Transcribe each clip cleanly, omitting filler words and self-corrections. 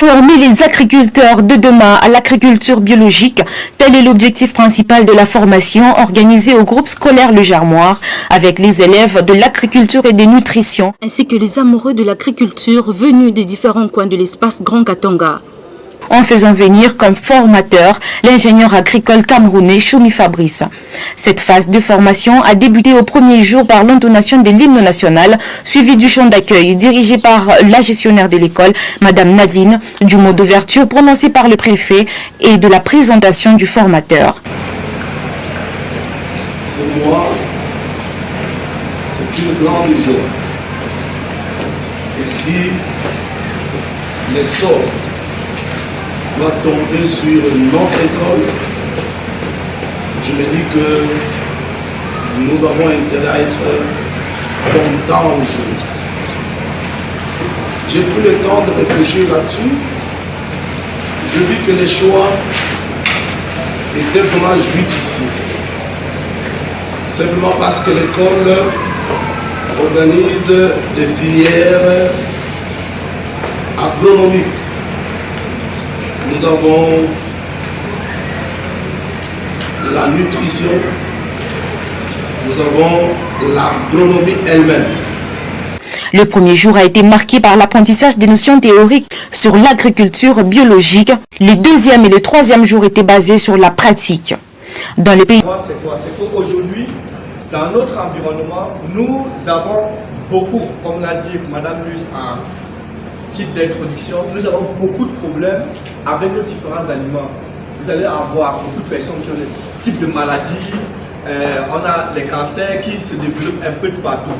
Former les agriculteurs de demain à l'agriculture biologique, tel est l'objectif principal de la formation organisée au groupe scolaire Le Germoir avec les élèves de l'agriculture et des nutritions, ainsi que les amoureux de l'agriculture venus des différents coins de l'espace Grand Katanga. En faisant venir comme formateur l'ingénieur agricole camerounais Choumi Fabrice. Cette phase de formation a débuté au premier jour par l'intonation de l'hymne national, suivi du chant d'accueil dirigé par la gestionnaire de l'école, Madame Nadine, du mot d'ouverture prononcé par le préfet et de la présentation du formateur. Pour moi, c'est une grande joie. Et si les sorts doit tomber sur notre école, je me dis que nous avons intérêt à être contents aujourd'hui. J'ai pris le temps de réfléchir là-dessus. Je vis que les choix étaient vraiment judicieux. Simplement parce que l'école organise des filières agronomiques. Nous avons la nutrition, nous avons l'agronomie elle-même. Le premier jour a été marqué par l'apprentissage des notions théoriques sur l'agriculture biologique. Le deuxième et le troisième jour étaient basés sur la pratique. Dans les pays... C'est quoi? C'est qu'aujourd'hui, dans notre environnement, nous avons beaucoup, comme l'a dit Madame Luce, titre d'introduction, nous avons beaucoup de problèmes avec nos différents aliments. Vous allez avoir beaucoup de personnes qui ont des types de maladies, on a les cancers qui se développent un peu de partout.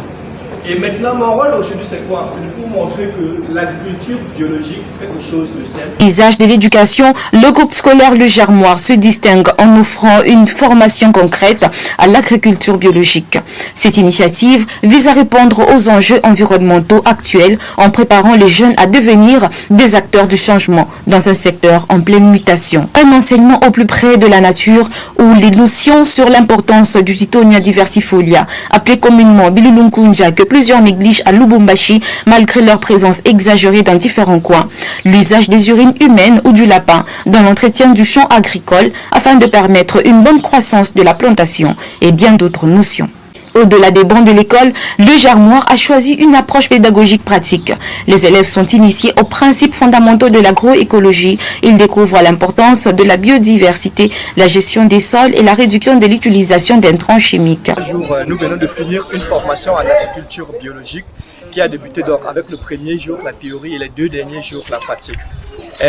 Et maintenant, mon rôle aujourd'hui, c'est quoi? C'est de vous montrer que l'agriculture biologique, c'est quelque chose de simple. Visage de l'éducation, le groupe scolaire Le Germoir se distingue en offrant une formation concrète à l'agriculture biologique. Cette initiative vise à répondre aux enjeux environnementaux actuels en préparant les jeunes à devenir des acteurs du changement dans un secteur en pleine mutation. Un enseignement au plus près de la nature où les notions sur l'importance du Tithonia diversifolia, appelé communément Bilulunkunja, que plusieurs négligent à Lubumbashi malgré leur présence exagérée dans différents coins. L'usage des urines humaines ou du lapin dans l'entretien du champ agricole afin de permettre une bonne croissance de la plantation et bien d'autres notions. Au-delà des bancs de l'école, Le Germoir a choisi une approche pédagogique pratique. Les élèves sont initiés aux principes fondamentaux de l'agroécologie. Ils découvrent l'importance de la biodiversité, la gestion des sols et la réduction de l'utilisation d'intrants chimiques. Nous venons de finir une formation en agriculture biologique qui a débuté donc avec le premier jour la théorie et les 2 derniers jours la pratique.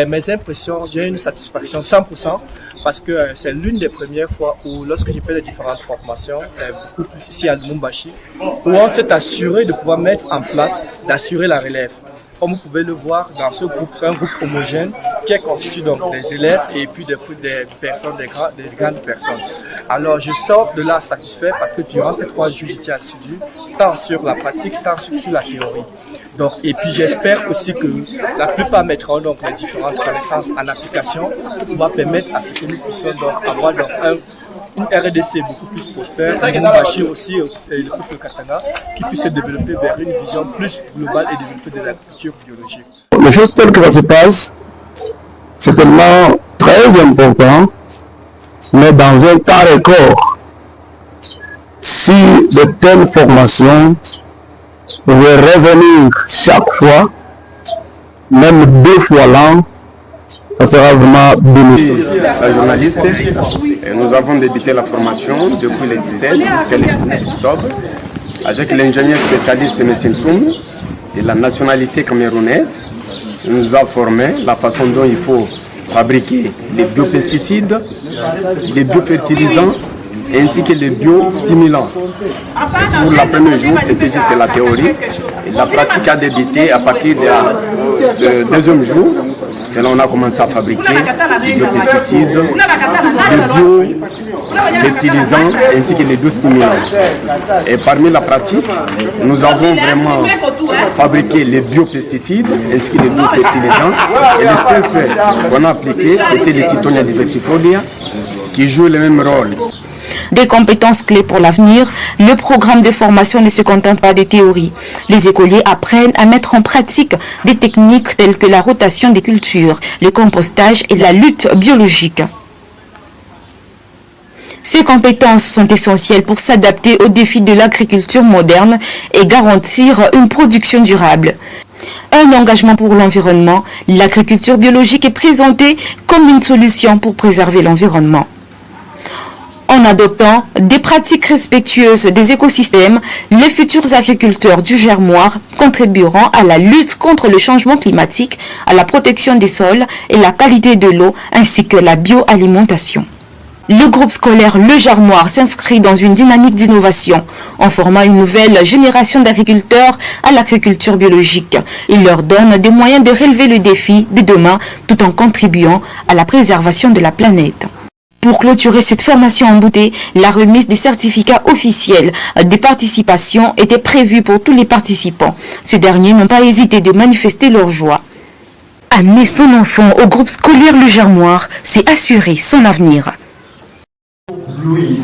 Mes impressions, j'ai une satisfaction 100% parce que c'est l'une des premières fois où lorsque j'ai fait les différentes formations, beaucoup plus ici à Lubumbashi, où on s'est assuré de pouvoir mettre en place, d'assurer la relève. Comme vous pouvez le voir dans ce groupe, c'est un groupe homogène qui est constitué donc des élèves et puis des personnes, des grandes personnes. Alors je sors de là satisfait parce que durant ces 3 jours, j'étais assidu tant sur la pratique, tant sur la théorie. Donc, et puis j'espère aussi que la plupart mettront donc les différentes connaissances en application pour pouvoir permettre à ce que nous puissions donc avoir donc une RDC beaucoup plus prospère, Lubumbashi aussi et le groupe de Katanga qui puisse se développer vers une vision plus globale et développer de l'agriculture biologique. Les choses telles que ça se passe, c'est tellement très important, mais dans un temps record, si de telles formations pouvaient revenir chaque fois, même 2 fois l'an, ça sera vraiment bénéfique. La journaliste, nous avons débuté la formation depuis le 17 jusqu'à le 19 octobre avec l'ingénieur spécialiste M. Ntoum de la nationalité camerounaise. Il nous a formé la façon dont il faut fabriquer les biopesticides, les biofertilisants ainsi que les biostimulants. Pour le premier jour, c'était juste la théorie et la pratique a débuté à partir du 2e jour. C'est là qu'on a commencé à fabriquer les biopesticides, les biofertilisants ainsi que les biostimulants. Et parmi la pratique, nous avons vraiment fabriqué les biopesticides ainsi que les biofertilisants. Et l'espèce qu'on a appliquée, c'était les Tithonia diversifolia qui joue le même rôle. Des compétences clés pour l'avenir, le programme de formation ne se contente pas de théorie. Les écoliers apprennent à mettre en pratique des techniques telles que la rotation des cultures, le compostage et la lutte biologique. Ces compétences sont essentielles pour s'adapter aux défis de l'agriculture moderne et garantir une production durable. Un engagement pour l'environnement, l'agriculture biologique est présentée comme une solution pour préserver l'environnement. En adoptant des pratiques respectueuses des écosystèmes, les futurs agriculteurs du Germoir contribueront à la lutte contre le changement climatique, à la protection des sols et la qualité de l'eau, ainsi que la bioalimentation. Le groupe scolaire Le Germoir s'inscrit dans une dynamique d'innovation en formant une nouvelle génération d'agriculteurs à l'agriculture biologique. Il leur donne des moyens de relever le défi de demain tout en contribuant à la préservation de la planète. Pour clôturer cette formation en beauté, la remise des certificats officiels de participation était prévue pour tous les participants. Ces derniers n'ont pas hésité de manifester leur joie. Amener son enfant au groupe scolaire Le Germoir, c'est assurer son avenir. Louis.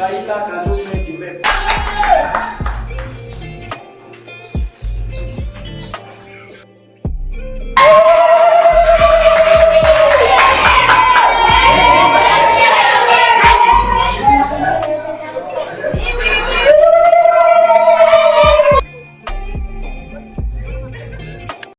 Saída,